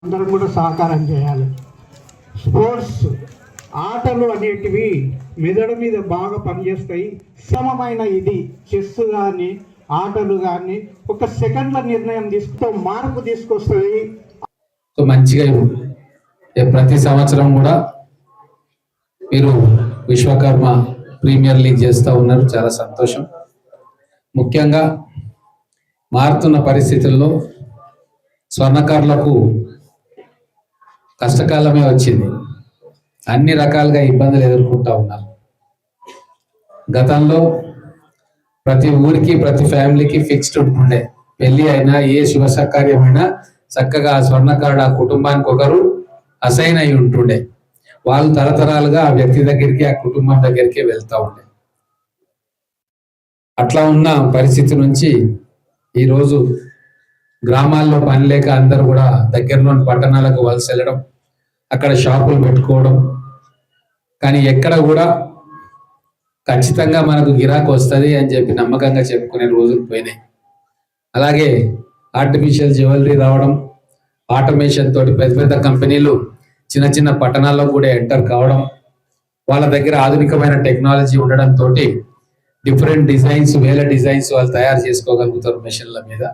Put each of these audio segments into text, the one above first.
అందరం కూడా సహకారం చేయాలి. స్పోర్ట్స్ ఆటలు అనేటివి మెదడు మీద బాగా పనిచేస్తాయి. సమమైన ఇది చెస్ కానీ ఆటలు కానీ ఒక సెకండ్ల నిర్ణయం తీసుకుంటే మార్పు తీసుకొస్తుంది. మంచిగా ప్రతి సంవత్సరం కూడా మీరు విశ్వకర్మ ప్రీమియర్ లీగ్ చేస్తూ ఉన్నారు, చాలా సంతోషం. ముఖ్యంగా మారుతున్న పరిస్థితుల్లో స్వర్ణకారులకు కష్టకాలమే వచ్చింది. అన్ని రకాలుగా ఇబ్బందులు ఎదుర్కొంటూ ఉన్నారు. గతంలో ప్రతి ఊరికి ప్రతి ఫ్యామిలీకి ఫిక్స్డ్ ఉంటుండే, పెళ్లి అయినా ఏ శుభసకార్యమైనా చక్కగా ఆ స్వర్ణకారుడు ఆ కుటుంబానికి ఒకరు అసైన్ అయి ఉంటుండే. వాళ్ళు తరతరాలుగా ఆ వ్యక్తి దగ్గరికి ఆ కుటుంబం దగ్గరికి వెళ్తూ ఉండే. అట్లా ఉన్న పరిస్థితి నుంచి ఈరోజు గ్రామాల్లో పని లేక అందరూ కూడా దగ్గరలోని పట్టణాలకు వలస వెళ్ళడం, అక్కడ షాపులు పెట్టుకోవడం. కానీ ఎక్కడ కూడా ఖచ్చితంగా మనకు గిరాకు వస్తుంది అని చెప్పి నమ్మకంగా చెప్పుకునే రోజులు పోయినాయి. అలాగే ఆర్టిఫిషియల్ జ్యువెలరీ రావడం, ఆటోమేషన్ తోటి పెద్ద పెద్ద కంపెనీలు చిన్న చిన్న పట్టణాల్లో కూడా ఎంటర్ కావడం, వాళ్ళ దగ్గర ఆధునికమైన టెక్నాలజీ ఉండడంతో డిఫరెంట్ డిజైన్స్, వేల డిజైన్స్ వాళ్ళు తయారు చేసుకోగలుగుతారు మెషిన్ల మీద.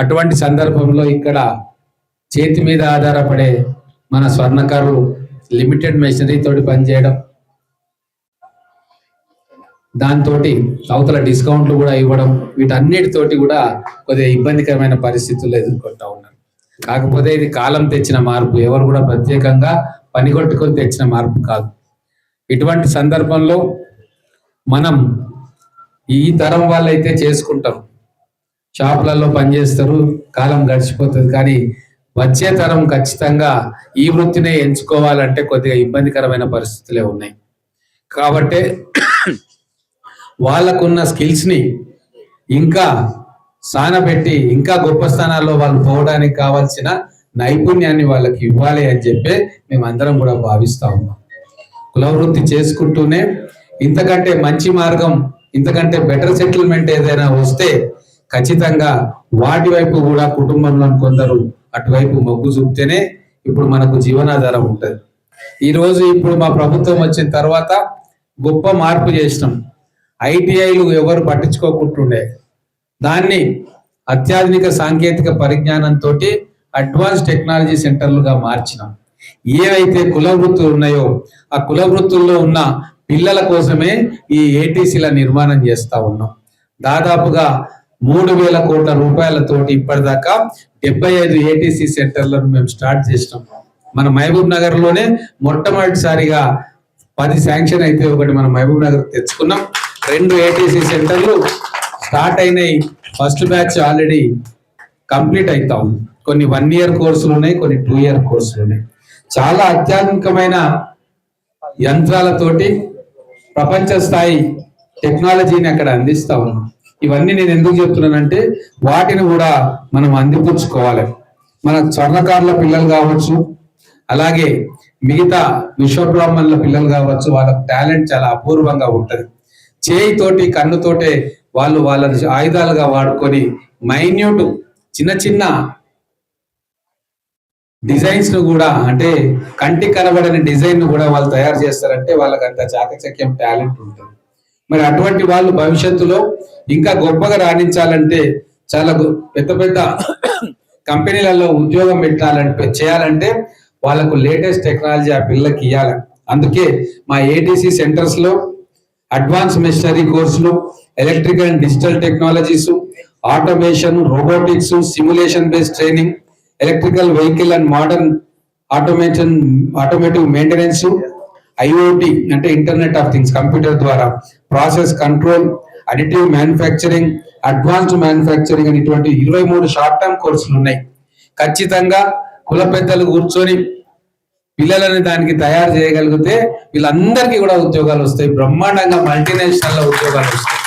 అటువంటి సందర్భంలో ఇక్కడ చేతి మీద ఆధారపడే మన స్వర్ణకారులు లిమిటెడ్ మెషినరీ తోటి పనిచేయడం, దాంతో అవతల డిస్కౌంట్లు కూడా ఇవ్వడం, వీటన్నిటితోటి కూడా కొద్దిగా ఇబ్బందికరమైన పరిస్థితుల్లో ఎదుర్కొంటూ ఉన్నారు. కాకపోతే ఇది కాలం తెచ్చిన మార్పు, ఎవరు కూడా ప్రత్యేకంగా పనిగొట్టుకొని తెచ్చిన మార్పు కాదు. ఇటువంటి సందర్భంలో మనం ఈ తరం వాళ్ళైతే చేసుకుంటారు, షాపులలో పనిచేస్తారు, కాలం గడిచిపోతుంది. కానీ వచ్చే తరం ఖచ్చితంగా ఈ వృత్తినే ఎంచుకోవాలంటే కొద్దిగా ఇబ్బందికరమైన పరిస్థితులే ఉన్నాయి. కాబట్టి వాళ్ళకున్న స్కిల్స్ని ఇంకా సానబెట్టి ఇంకా గొప్ప స్థానాల్లో వాళ్ళు పోవడానికి కావాల్సిన నైపుణ్యాన్ని వాళ్ళకి ఇవ్వాలి అని చెప్పి మేమందరం కూడా భావిస్తూ ఉన్నాం. కుల వృత్తి చేసుకుంటూనే ఇంతకంటే మంచి మార్గం, ఇంతకంటే బెటర్ సెటిల్మెంట్ ఏదైనా వస్తే ఖచ్చితంగా వాటి వైపు కూడా కుటుంబంలో కొందరు అటువైపు మొగ్గు చూపితేనే ఇప్పుడు మనకు జీవనాధారం ఉంటుంది. ఈరోజు ఇప్పుడు మా ప్రభుత్వం వచ్చిన తర్వాత గొప్ప మార్పు చేసినాం. ఐటీఐలు ఎవరు పట్టించుకోకుంటుండే, దాన్ని అత్యాధునిక సాంకేతిక పరిజ్ఞానంతో అడ్వాన్స్ టెక్నాలజీ సెంటర్లుగా మార్చినాం. ఏవైతే కుల వృత్తులు ఉన్నాయో ఆ కుల వృత్తుల్లో ఉన్న పిల్లల కోసమే ఈ ఏటీసీల నిర్మాణం చేస్తా ఉన్నాం. దాదాపుగా 3,000 కోట్ల రూపాయలతోటి ఇప్పటిదాకా 75 ఏటీసీ సెంటర్లను మేము స్టార్ట్ చేసినాం. మన మహబూబ్ నగర్ లోనే మొట్టమొదటిసారిగా 10 శాంక్షన్ అయితే ఒకటి మన మహబూబ్ నగర్ తెచ్చుకున్నాం. 2 ఏటీసీ సెంటర్లు స్టార్ట్ అయినాయి. ఫస్ట్ బ్యాచ్ ఆల్రెడీ కంప్లీట్ అవుతా ఉంది. కొన్ని 1 ఇయర్ కోర్సులు ఉన్నాయి, కొన్ని 2 ఇయర్ కోర్సులు ఉన్నాయి. చాలా అత్యాధునికమైన యంత్రాలతోటి ప్రపంచ స్థాయి టెక్నాలజీని అక్కడ అందిస్తా ఉన్నాం. ఇవన్నీ నేను ఎందుకు చెప్తున్నానంటే వాటిని కూడా మనం అందిపుచ్చుకోవాలి. మన స్వర్ణకారుల పిల్లలు కావచ్చు, అలాగే మిగతా విశ్వబ్రాహ్మణుల పిల్లలు కావచ్చు, వాళ్ళ టాలెంట్ చాలా అపూర్వంగా ఉంటుంది. చేయితోటి కన్నుతోటే వాళ్ళు వాళ్ళ ఆయుధాలుగా వాడుకొని మైన్యూట్ చిన్న చిన్న డిజైన్స్ ను కూడా, అంటే కంటికి కనబడని డిజైన్ ను కూడా వాళ్ళు తయారు చేస్తారంటే వాళ్ళకి అంత చాకచక్యం టాలెంట్ ఉంటుంది. మరి అటువంటి వాళ్ళు భవిష్యత్తులో ఇంకా గొప్పగా రాణించాలంటే చాలా పెద్ద పెద్ద కంపెనీలలో ఉద్యోగం చేయాలంటే వాళ్ళకు లేటెస్ట్ టెక్నాలజీ ఆ పిల్లలకి ఇవ్వాలి. అందుకే మా ఏటీసీ సెంటర్స్ లో అడ్వాన్స్ మెషినరీ కోర్సులు, electrical and digital technologies, automation, robotics, simulation based training, electrical vehicle and modern automotive maintenance, IoT అంటే ఇంటర్నెట్ ఆఫ్ థింగ్స్, కంప్యూటర్ ద్వారా process control, additive manufacturing, advanced manufacturing అని ఇటువంటి 23 షార్ట్ టర్మ్ కోర్సులు ఉన్నాయి. ఖచ్చితంగా కుల పెద్దలు కూర్చొని పిల్లలని దానికి తయారు చేయగలిగితే వీళ్ళందరికీ కూడా ఉద్యోగాలు వస్తాయి. బ్రహ్మాండంగా మల్టీనేషనల్ లో ఉద్యోగాలు వస్తాయి.